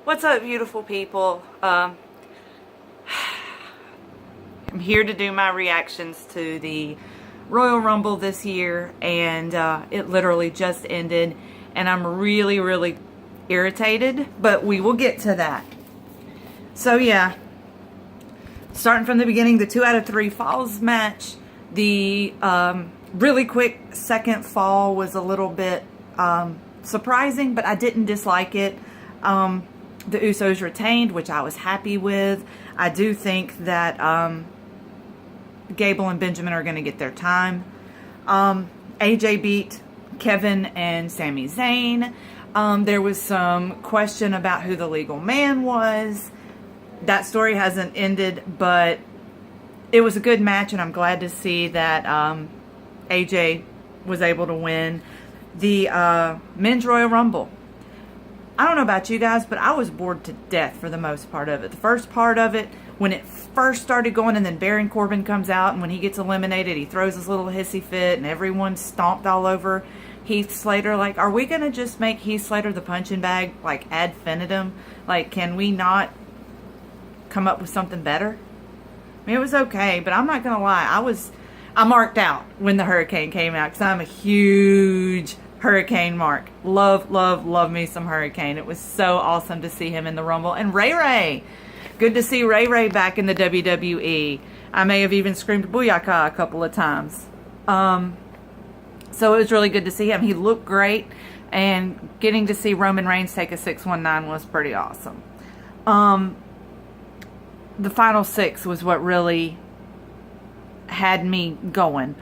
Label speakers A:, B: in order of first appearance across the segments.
A: What's up, beautiful people? I'm here to do my reactions to the Royal Rumble this year, and it literally just ended, and I'm really irritated, but we will get to that. So yeah, starting from the beginning, the 2 out of 3 falls match, the really quick second fall was a little bit surprising, but I didn't dislike it. The Usos retained, which I was happy with. I do think that Gable and Benjamin are going to get their time. AJ beat Kevin and Sami Zayn. There was some question about who the legal man was. That story hasn't ended, but it was a good match, and I'm glad to see that AJ was able to win the Men's Royal Rumble. I don't know about you guys, but I was bored to death for the most part of it. The first part of it, when it first started going, and then Baron Corbin comes out, and when he gets eliminated, he throws his little hissy fit, and everyone stomped all over Heath Slater. Like, are we going to just make Heath Slater the punching bag, like ad infinitum? Like, can we not come up with something better? I mean, it was okay, but I'm not going to lie. I marked out when the Hurricane came out, because I'm a huge Hurricane mark. Love me some Hurricane. It was so awesome to see him in the Rumble. And Ray Ray. Good to see Ray Ray back in the WWE. I may have even screamed Booyaka a couple of times. So it was really good to see him. He looked great. And getting to see Roman Reigns take a 619 was pretty awesome. The final 6 was what really had me going.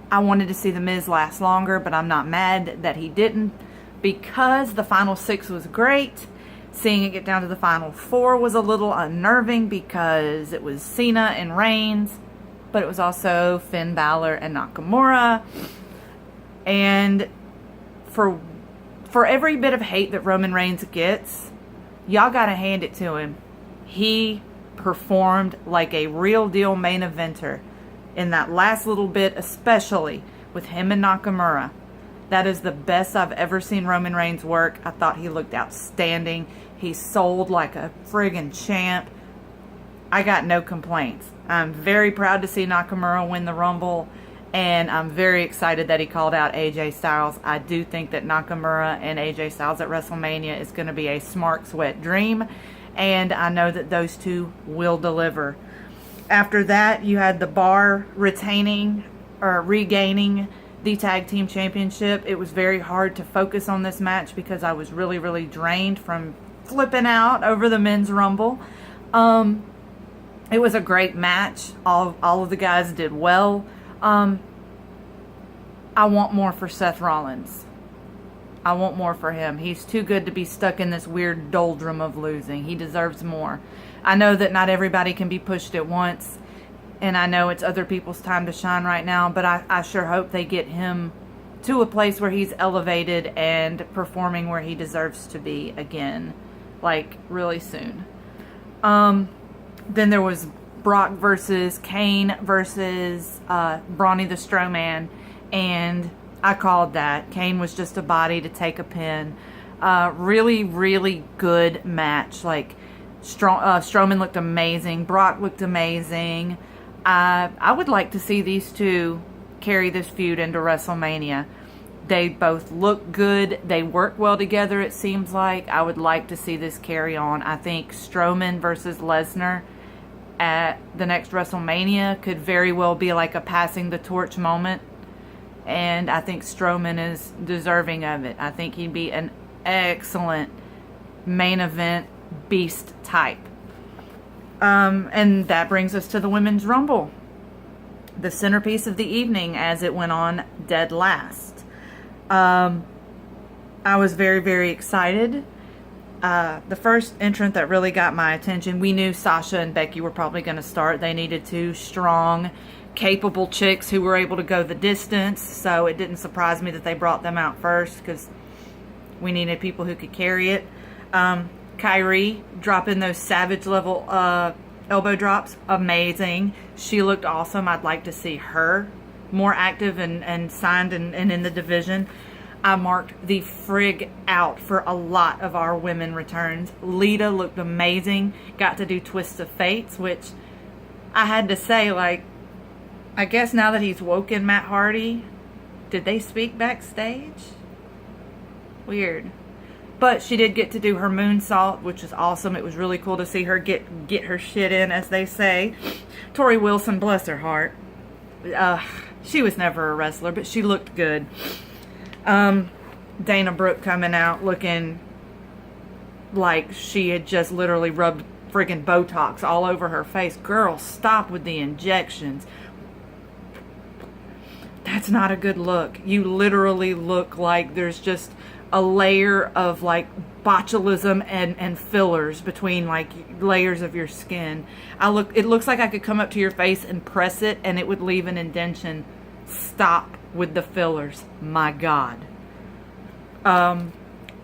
A: I wanted to see The Miz last longer, but I'm not mad that he didn't, because the final 6 was great. Seeing it get down to the final 4 was a little unnerving, because it was Cena and Reigns, but it was also Finn Balor and Nakamura. And for every bit of hate that Roman Reigns gets, y'all gotta hand it to him. He performed like a real deal main eventer in that last little bit, especially with him and Nakamura. That is the best I've ever seen Roman Reigns work. I thought he looked outstanding. He sold like a friggin' champ. I got no complaints. I'm very proud to see Nakamura win the Rumble, and I'm very excited that he called out AJ Styles. I do think that Nakamura and AJ Styles at WrestleMania is going to be a smart sweat dream, and I know that those two will deliver. After that, you had the Bar regaining the Tag Team Championship. It was very hard to focus on this match because I was really drained from flipping out over the Men's Rumble. It was a great match. All of the guys did well. I want more for Seth Rollins. I want more for him. He's too good to be stuck in this weird doldrum of losing. He deserves more. I know that not everybody can be pushed at once, and I know it's other people's time to shine right now, but I sure hope they get him to a place where he's elevated and performing where he deserves to be again, like really soon. Then there was Brock versus Kane versus Brawny the Strowman, and I called that. Kane was just a body to take a pin. Really good match. Like, Strowman looked amazing. Brock looked amazing. I would like to see these two carry this feud into WrestleMania. They both look good. They work well together, it seems like. I would like to see this carry on. I think Strowman versus Lesnar at the next WrestleMania could very well be like a passing the torch moment. And I think Strowman is deserving of it. I think he'd be an excellent main event beast type. And that brings us to the Women's Rumble, the centerpiece of the evening, as it went on dead last. I was very excited. The first entrant that really got my attention, we knew Sasha and Becky were probably going to start. They needed 2 strong, capable chicks who were able to go the distance, so it didn't surprise me that they brought them out first, because we needed people who could carry it. Kyrie dropping those savage level elbow drops, amazing. She looked awesome. I'd like to see her more active and signed and in the division. I marked the frig out for a lot of our women returns. Lita looked amazing. Got to do Twist of Fates, which I had to say, like, I guess now that he's woken Matt Hardy, did they speak backstage? Weird. But she did get to do her moonsault, which was awesome. It was really cool to see her get her shit in, as they say. Tori Wilson, bless her heart. She was never a wrestler, but she looked good. Dana Brooke coming out looking like she had just literally rubbed friggin' Botox all over her face. Girl, stop with the injections. That's not a good look. You literally look like there's just a layer of like botulism and fillers between like layers of your skin. It looks like I could come up to your face and press it and it would leave an indentation. Stop with the fillers. My God.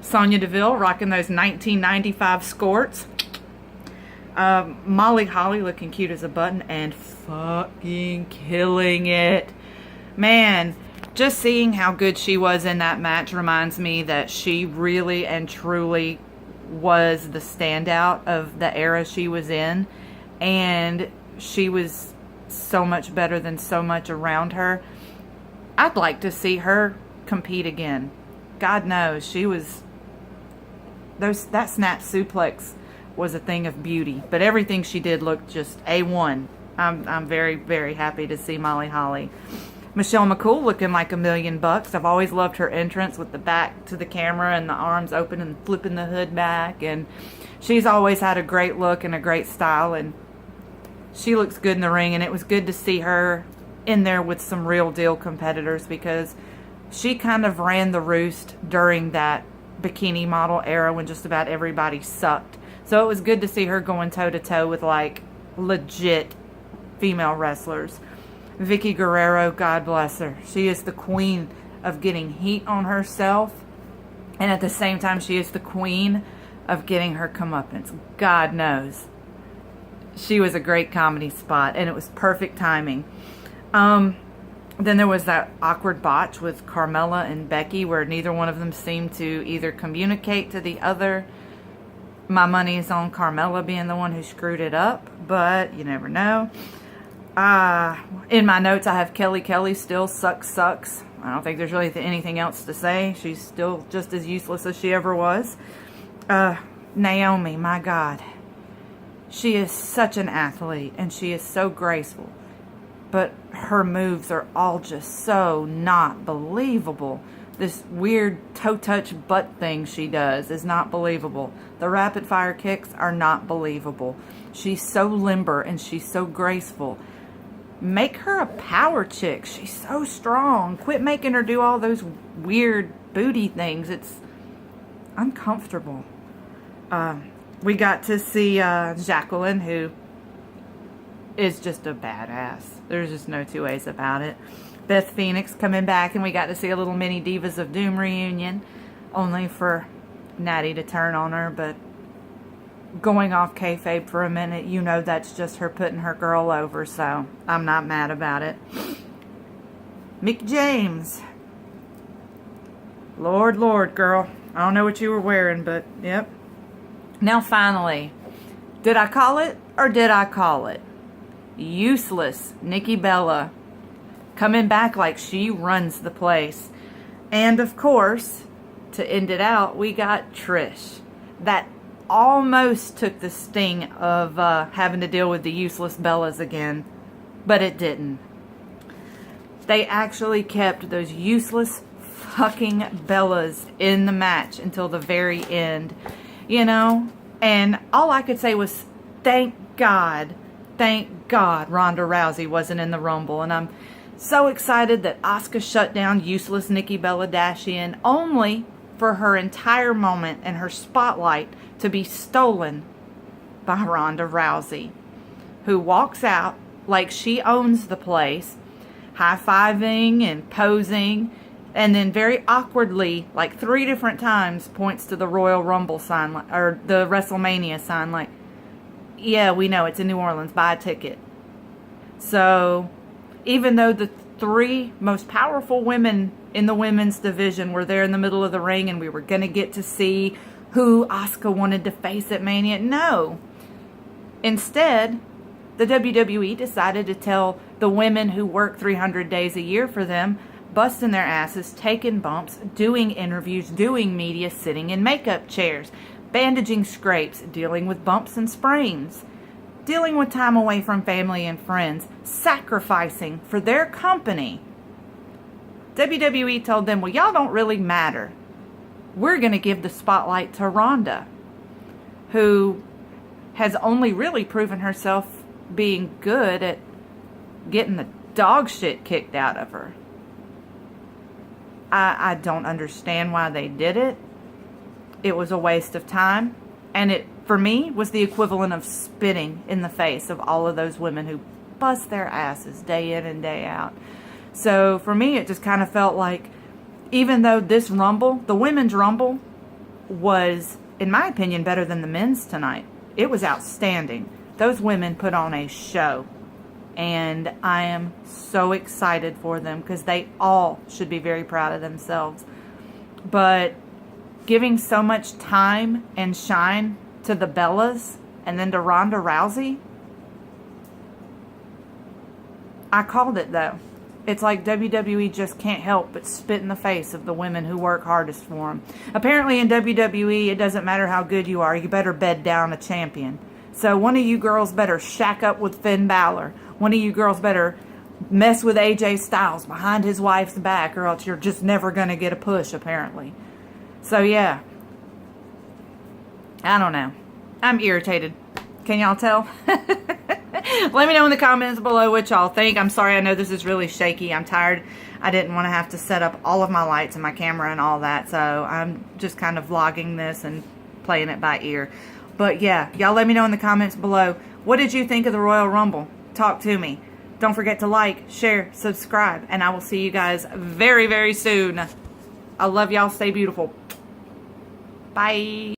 A: Sonya Deville rocking those 1995 skirts. Molly Holly looking cute as a button and fucking killing it. Man, just seeing how good she was in that match reminds me that she really and truly was the standout of the era she was in. And she was so much better than so much around her. I'd like to see her compete again. God knows, she was... that snap suplex was a thing of beauty. But everything she did looked just A1. I'm very, very happy to see Molly Holly. Michelle McCool looking like $1,000,000. I've always loved her entrance with the back to the camera and the arms open and flipping the hood back. And she's always had a great look and a great style. And she looks good in the ring. And it was good to see her in there with some real deal competitors, because she kind of ran the roost during that bikini model era when just about everybody sucked. So it was good to see her going toe to toe with like legit female wrestlers. Vicky Guerrero, God bless her. She is the queen of getting heat on herself, and at the same time she is the queen of getting her comeuppance. God knows. She was a great comedy spot, and it was perfect timing. Then there was that awkward botch with Carmella and Becky where neither one of them seemed to either communicate to the other. My money is on Carmella being the one who screwed it up, but you never know. In my notes I have Kelly still sucks. I don't think there's really anything else to say. She's still just as useless as she ever was. Naomi, my God. She is such an athlete and she is so graceful. But her moves are all just so not believable. This weird toe touch butt thing she does is not believable. The rapid fire kicks are not believable. She's so limber and she's so graceful. Make her a power chick. She's so strong. Quit making her do all those weird booty things. It's uncomfortable. We got to see Jacqueline, who is just a badass. There's just no two ways about it. Beth Phoenix coming back, and we got to see a little mini Divas of Doom reunion, only for Natty to turn on her. But going off kayfabe for a minute, you know that's just her putting her girl over, so I'm not mad about it. Mick James. Lord, girl. I don't know what you were wearing, but yep. Now finally, did I call it or did I call it? Useless Nikki Bella coming back like she runs the place. And of course, to end it out, we got Trish. That almost took the sting of having to deal with the useless Bellas again, but it didn't. They actually kept those useless fucking Bellas in the match until the very end, you know? And all I could say was, thank God Ronda Rousey wasn't in the Rumble. And I'm so excited that Asuka shut down useless Nikki Bella Dashian, only for her entire moment and her spotlight to be stolen by Ronda Rousey, who walks out like she owns the place, high-fiving and posing, and then very awkwardly, like 3 different times, points to the Royal Rumble sign, or the WrestleMania sign, like, yeah, we know it's in New Orleans, buy a ticket. So, even though the 3 most powerful women in the women's division were there in the middle of the ring and we were going to get to see who Asuka wanted to face at Mania. No. Instead, the WWE decided to tell the women who work 300 days a year for them, busting their asses, taking bumps, doing interviews, doing media, sitting in makeup chairs, bandaging scrapes, dealing with bumps and sprains, dealing with time away from family and friends, sacrificing for their company. WWE told them, well, y'all don't really matter. We're going to give the spotlight to Ronda, who has only really proven herself being good at getting the dog shit kicked out of her. I don't understand why they did it. It was a waste of time. And it, for me, was the equivalent of spitting in the face of all of those women who bust their asses day in and day out. So for me, it just kind of felt like, even though this Rumble, the women's Rumble, was, in my opinion, better than the men's tonight. It was outstanding. Those women put on a show. And I am so excited for them because they all should be very proud of themselves. But giving so much time and shine to the Bellas and then to Ronda Rousey, I called it though. It's like WWE just can't help but spit in the face of the women who work hardest for them. Apparently in WWE, it doesn't matter how good you are. You better bed down a champion. So one of you girls better shack up with Finn Balor. One of you girls better mess with AJ Styles behind his wife's back, or else you're just never going to get a push, apparently. So, yeah. I don't know. I'm irritated. Can y'all tell? Let me know in the comments below what y'all think. I'm sorry, I know this is really shaky. I'm tired. I didn't want to have to set up all of my lights and my camera and all that, so I'm just kind of vlogging this and playing it by ear. But yeah, y'all let me know in the comments below. What did you think of the Royal Rumble? Talk to me. Don't forget to like, share, subscribe, and I will see you guys very, very soon. I love y'all. Stay beautiful. Bye.